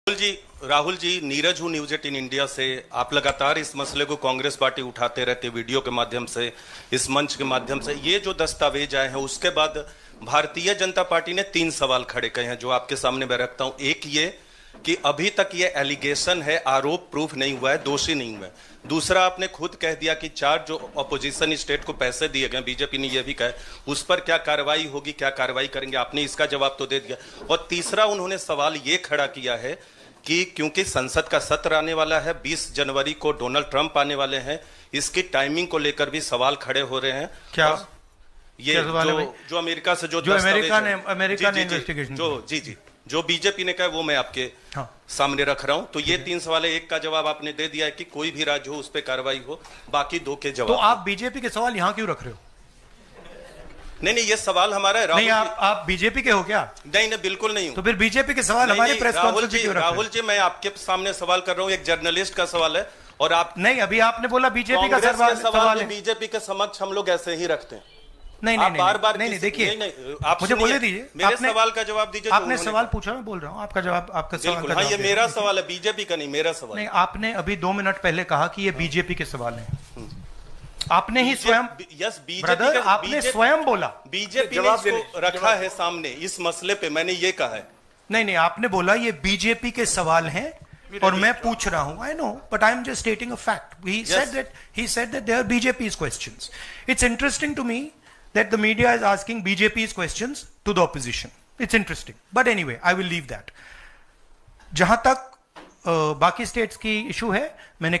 राहुल जी, नीरज हूं news 18 India से। आप लगातार इस मसले को कांग्रेस पार्टी उठाते रहते, वीडियो के माध्यम से, इस मंच के माध्यम से। ये जो दस्तावेज आए हैं उसके बाद भारतीय जनता पार्टी ने 3 सवाल खड़े किए हैं जो आपके सामने मैं रखता हूं। एक ये कि अभी तक ये एलिगेशन है, आरोप प्रूफ नहीं हुआ है, दोषी नहीं हुआ है। दूसरा, आपने खुद कह दिया कि 4 जो अपोजिशन स्टेट को पैसे दिए गए, बीजेपी ने यह भी कहा, उस पर क्या कार्रवाई होगी, क्या कार्रवाई करेंगे, आपने इसका जवाब तो दे दिया। और तीसरा, उन्होंने सवाल ये खड़ा किया है कि क्योंकि संसद का सत्र आने वाला है, 20 जनवरी को डोनाल्ड ट्रंप आने वाले हैं, इसकी टाइमिंग को लेकर भी सवाल खड़े हो रहे हैं। क्या ये जो अमेरिका से जो अमेरिका ने इन्वेस्टिगेशन जो बीजेपी ने कहा वो मैं आपके सामने रख रहा हूं। तो ये 3 सवाल है, एक का जवाब आपने दे दिया है कि कोई भी राज्य हो उस पर कार्रवाई हो, बाकी 2 के जवाब। तो आप बीजेपी के सवाल यहां क्यों रख रहे हो? नहीं, ये सवाल हमारा है। नहीं, आप बीजेपी के हो क्या? नहीं, बिल्कुल नहीं हूं। तो फिर बीजेपी के सवाल हमारे प्रेस कॉन्फ्रेंस में क्यों रख रहे हो? राहुल जी, मैं आपके सामने सवाल कर रहा हूं, एक जर्नलिस्ट का सवाल है। और आप नहीं, अभी आपने बोला बीजेपी का सवाल है। बीजेपी के समक्ष हम लोग ऐसे ही रखते हैं। नहीं, बार-बार नहीं, देखिए, आप मुझे बोलने दीजिए। मेरे सवाल का जवाब दीजिए। आपने सवाल पूछा, मैं बोल रहा हूं आपका जवाब, आपका सवाल। हाँ, ये मेरा सवाल है, बीजेपी का नहीं, मेरा सवाल। नहीं, आपने अभी 2 मिनट पहले कहा कि ये बीजेपी के सवाल हैं। आपने ही स्वयं, यस, ब्रदर, आपने स्वयं बोला बीजेपी ने इसको रखा है सामने, इस मसले पे मैंने ये कहा है। नहीं, आपने बोला ये बीजेपी के सवाल हैं और मैं पूछ रहा हूं। I know, but I am just stating a fact. He said that they are BJP's questions. It's interesting to me that the media is asking BJP's questions to the opposition. It's interesting. But anyway, I will leave that. जहां तक बाकी states की issue है, मैंने